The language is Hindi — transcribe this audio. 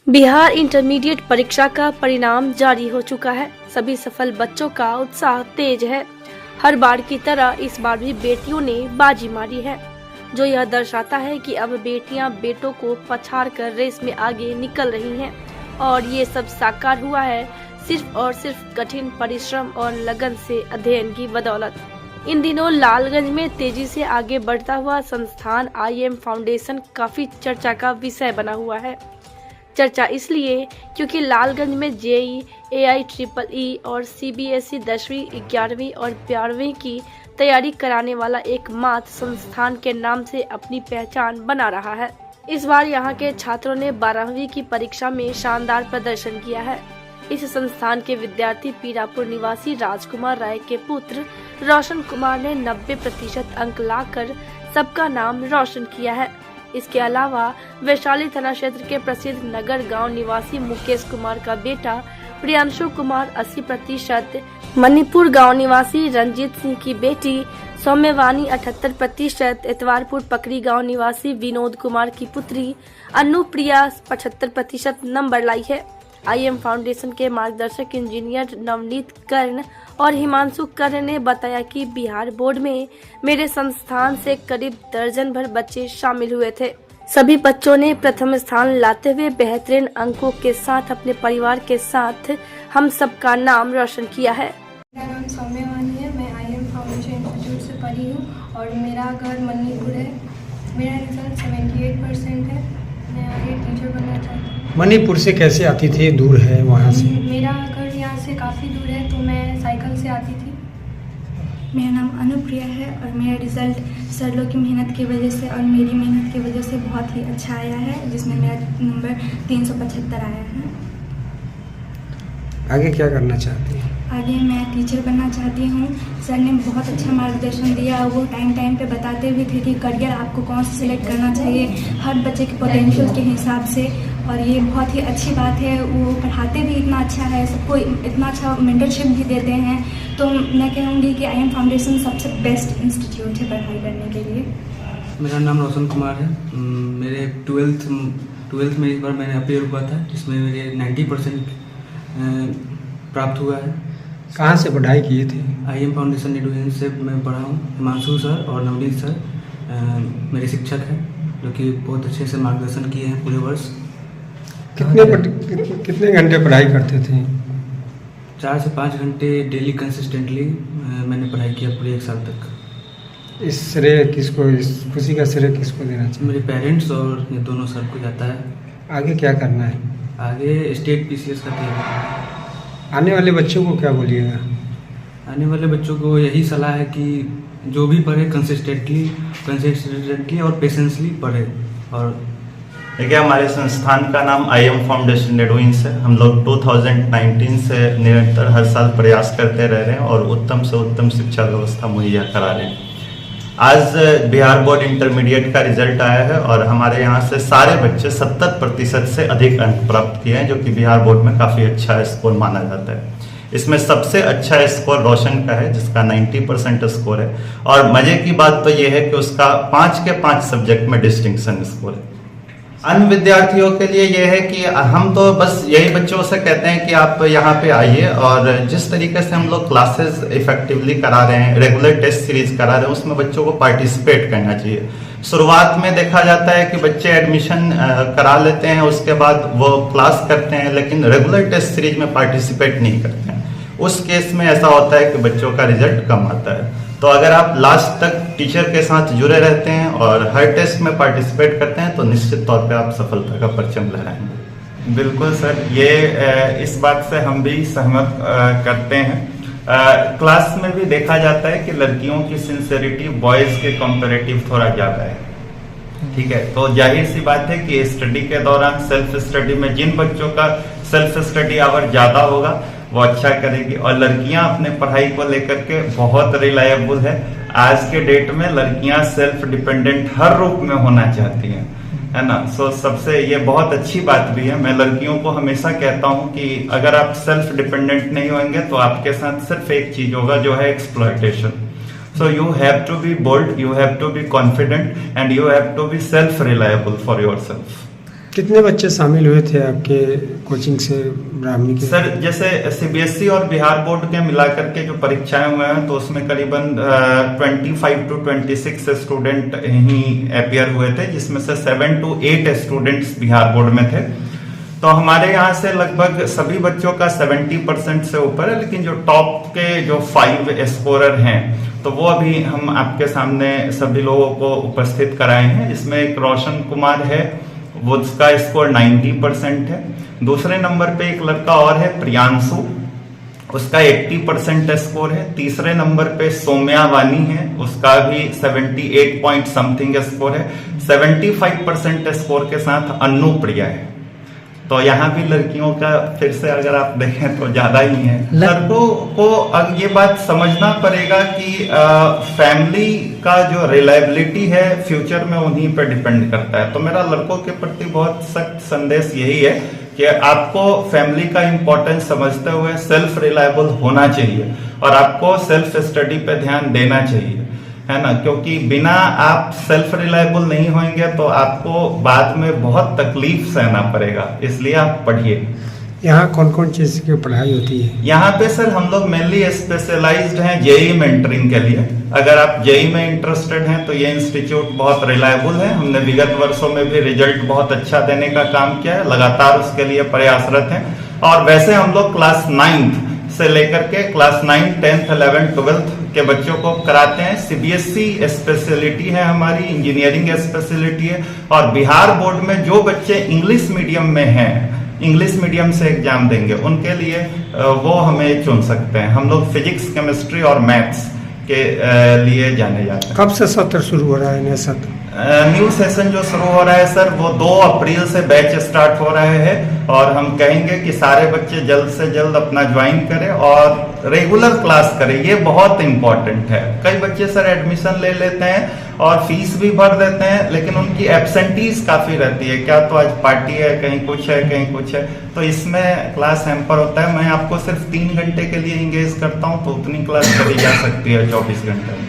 बिहार इंटरमीडिएट परीक्षा का परिणाम जारी हो चुका है। सभी सफल बच्चों का उत्साह तेज है। हर बार की तरह इस बार भी बेटियों ने बाजी मारी है, जो यह दर्शाता है कि अब बेटियां बेटों को पछाड़कर रेस में आगे निकल रही हैं और ये सब साकार हुआ है सिर्फ और सिर्फ कठिन परिश्रम और लगन से अध्ययन की बदौलत। इन दिनों लालगंज में तेजी से आगे बढ़ता हुआ संस्थान IM फाउंडेशन काफी चर्चा का विषय बना हुआ है। चर्चा इसलिए क्योंकि लालगंज में JEE, AIEEE और CBSE 10वीं, 11वीं और 12वीं की तैयारी कराने वाला एकमात्र संस्थान के नाम से अपनी पहचान बना रहा है। इस बार यहाँ के छात्रों ने 12वीं की परीक्षा में शानदार प्रदर्शन किया है। इस संस्थान के विद्यार्थी पीरापुर निवासी राजकुमार राय के पुत्र रोशन कुमार ने 90% अंक लाकर सबका नाम रोशन किया है। इसके अलावा वैशाली थाना क्षेत्र के प्रसिद्ध नगर गांव निवासी मुकेश कुमार का बेटा प्रियांशु कुमार 80%, मणिपुर गांव निवासी रंजीत सिंह की बेटी सौम्यवानी 78%, एतवारपुर पकड़ी गांव निवासी विनोद कुमार की पुत्री अनुप्रिया 75% नंबर लाई है। IM फाउंडेशन के मार्गदर्शक इंजीनियर नवनीत कर्ण और हिमांशु कर्ण ने बताया कि बिहार बोर्ड में मेरे संस्थान से करीब दर्जन भर बच्चे शामिल हुए थे। सभी बच्चों ने प्रथम स्थान लाते हुए बेहतरीन अंकों के साथ अपने परिवार के साथ हम सबका नाम रोशन किया है। मेरा नाम सौम्यवानी है। मैं IM फाउंडेशन इंस्टीट्यूट से पढ़ी हूँ और मेरा घर मणिपुर है। मेरा रिजल्ट 78% है। मैं आगे टीचर बनना चाहती हूँ। मणिपुर से कैसे आती थी? दूर है वहाँ से? मेरा घर यहाँ से काफ़ी दूर है, तो मैं साइकिल से आती थी। मेरा नाम अनुप्रिया है और मेरा रिज़ल्ट सर लोग की मेहनत की वजह से और मेरी मेहनत की वजह से बहुत ही अच्छा आया है, जिसमें मेरा नंबर 375 आया है। आगे क्या करना चाहती हैं? आगे मैं टीचर बनना चाहती हूँ। सर ने बहुत अच्छा मार्गदर्शन दिया। वो टाइम पे बताते भी थे कि करियर आपको कौन सा सिलेक्ट करना चाहिए, हर बच्चे के पोटेंशियल के हिसाब से। और ये बहुत ही अच्छी बात है। वो पढ़ाते भी इतना अच्छा है, सबको इतना अच्छा मेंटरशिप भी देते हैं। तो मैं कहूँगी कि IM फाउंडेशन सबसे बेस्ट इंस्टीट्यूट है पढ़ाई करने के लिए। मेरा नाम रोशन कुमार है। मेरे 12th में इस बार मैंने अपेयर हुआ था, जिसमें मेरे 90% प्राप्त हुआ है। कहाँ से पढ़ाई किए थे? IM फाउंडेशन एडुकेशन से मैं पढ़ा हूँ। हिमांशु सर और नवनीत सर मेरे शिक्षक हैं, जो कि बहुत अच्छे से मार्गदर्शन किए हैं पूरे वर्ष। कितने घंटे पढ़ाई करते थे? 4 से 5 घंटे डेली कंसिस्टेंटली मैंने पढ़ाई किया पूरे 1 साल तक। इस श्रेय किसको, इस खुशी का श्रेय किसको देना चाहिए? मेरे पेरेंट्स और ये दोनों सर को जाता है। आगे क्या करना है? आगे स्टेट PCS का तैयारी। आने वाले बच्चों को क्या बोलिएगा? आने वाले बच्चों को यही सलाह है कि जो भी पढ़े कंसिस्टेंटली और पेशेंसली पढ़े। और देखिए, हमारे संस्थान का नाम IM फाउंडेशन एडुकेशन है। हम लोग 2019 से निरंतर हर साल प्रयास करते रह रहे हैं और उत्तम से उत्तम शिक्षा व्यवस्था मुहैया करा रहे हैं। आज बिहार बोर्ड इंटरमीडिएट का रिजल्ट आया है और हमारे यहाँ से सारे बच्चे 70% से अधिक अंक प्राप्त किए हैं, जो कि बिहार बोर्ड में काफ़ी अच्छा स्कोर माना जाता है। इसमें सबसे अच्छा स्कोर रोशन का है, जिसका 90% स्कोर है। और मजे की बात तो यह है कि उसका 5 के 5 सब्जेक्ट में डिस्टिंक्शन स्कोर है। अन्य विद्यार्थियों के लिए यह है कि हम तो बस यही बच्चों से कहते हैं कि आप यहाँ पे आइए, और जिस तरीके से हम लोग क्लासेस इफेक्टिवली करा रहे हैं, रेगुलर टेस्ट सीरीज करा रहे हैं, उसमें बच्चों को पार्टिसिपेट करना चाहिए। शुरुआत में देखा जाता है कि बच्चे एडमिशन करा लेते हैं, उसके बाद वो क्लास करते हैं, लेकिन रेगुलर टेस्ट सीरीज में पार्टिसिपेट नहीं करते हैं। उस केस में ऐसा होता है कि बच्चों का रिजल्ट कम आता है। तो अगर आप लास्ट तक टीचर के साथ जुड़े रहते हैं और हर टेस्ट में पार्टिसिपेट करते हैं, तो निश्चित तौर पे आप सफलता का परचम लहराएंगे। बिल्कुल सर, ये इस बात से हम भी सहमत करते हैं। क्लास में भी देखा जाता है कि लड़कियों की सिंसेरिटी बॉयज के कंपैरेटिव थोड़ा ज़्यादा है। ठीक है, तो जाहिर सी बात है कि स्टडी के दौरान सेल्फ स्टडी में जिन बच्चों का सेल्फ स्टडी आवर ज़्यादा होगा वो अच्छा करेगी। और लड़कियां अपने पढ़ाई को लेकर के बहुत रिलायबल है। आज के डेट में लड़कियां सेल्फ डिपेंडेंट हर रूप में होना चाहती हैं, है ना। सो सबसे ये बहुत अच्छी बात भी है। मैं लड़कियों को हमेशा कहता हूं कि अगर आप सेल्फ डिपेंडेंट नहीं होंगे तो आपके साथ सिर्फ एक चीज होगा, जो है exploitation. So you have to be bold, you have to be confident and you have to be self reliable for yourself. कितने बच्चे शामिल हुए थे आपके कोचिंग से ब्राह्मणी के? सर जैसे सीबीएसई और बिहार बोर्ड के मिलाकर के जो परीक्षाएं हुए हैं तो उसमें करीबन 25 to 26 स्टूडेंट ही अपियर हुए थे, जिसमें से 7 to 8 स्टूडेंट्स बिहार बोर्ड में थे। तो हमारे यहाँ से लगभग सभी बच्चों का 70% से ऊपर है, लेकिन जो टॉप के जो 5 स्कोरर हैं तो वो अभी हम आपके सामने सभी लोगों को उपस्थित कराए हैं। इसमें एक रोशन कुमार है, वो उसका स्कोर 90% है। दूसरे नंबर पे एक लड़का और है प्रियांशु, उसका 80% स्कोर है। तीसरे नंबर पे सोम्या वानी है, उसका भी 78 पॉइंट समथिंग स्कोर है। 75% स्कोर के साथ अन्नू प्रिया है। तो यहाँ भी लड़कियों का फिर से अगर आप देखें तो ज्यादा ही है। लड़कों को अब ये बात समझना पड़ेगा कि फैमिली का जो रिलायबिलिटी है फ्यूचर में उन्हीं पर डिपेंड करता है। तो मेरा लड़कों के प्रति बहुत सख्त संदेश यही है कि आपको फैमिली का इम्पोर्टेंस समझते हुए सेल्फ रिलायबल होना चाहिए और आपको सेल्फ स्टडी पे ध्यान देना चाहिए, है ना, क्योंकि बिना आप सेल्फ रिलायबल नहीं होंगे तो आपको बाद में बहुत तकलीफ सहना पड़ेगा। इसलिए आप पढ़िए। यहाँ कौन कौन चीज की पढ़ाई होती है? यहाँ पे सर हम लोग मेनली स्पेशलाइज्ड हैं जेई मेंटरिंग के लिए। अगर आप जेई में इंटरेस्टेड हैं तो ये इंस्टीट्यूट बहुत रिलायबल है। हमने विगत वर्षों में भी रिजल्ट बहुत अच्छा देने का काम किया है, लगातार उसके लिए प्रयासरत हैं। और वैसे हम लोग क्लास 9th से लेकर के क्लास 9, 10th, 11th, 12th के बच्चों को कराते हैं। सीबीएसई स्पेशलिटी है हमारी, इंजीनियरिंग स्पेशलिटी है। और बिहार बोर्ड में जो बच्चे इंग्लिश मीडियम में हैं, इंग्लिश मीडियम से एग्जाम देंगे, उनके लिए वो हमें चुन सकते हैं। हम लोग फिजिक्स, केमिस्ट्री और मैथ्स के लिए जाने जाते हैं। कब से सत्र शुरू हो रहा है? नया सत्र न्यू सेशन जो शुरू हो रहा है सर वो 2 अप्रैल से बैच स्टार्ट हो रहे हैं और हम कहेंगे कि सारे बच्चे जल्द से जल्द अपना ज्वाइन करें और रेगुलर क्लास करें। ये बहुत इंपॉर्टेंट है। कई बच्चे सर एडमिशन ले लेते हैं और फीस भी भर देते हैं, लेकिन उनकी एब्सेंटीज काफी रहती है। क्या तो आज पार्टी है, कहीं कुछ है, कहीं कुछ है, तो इसमें क्लास हैम्पर होता है। मैं आपको सिर्फ 3 घंटे के लिए इंगेज करता हूँ तो उतनी क्लास करी जा सकती है 24 घंटे में।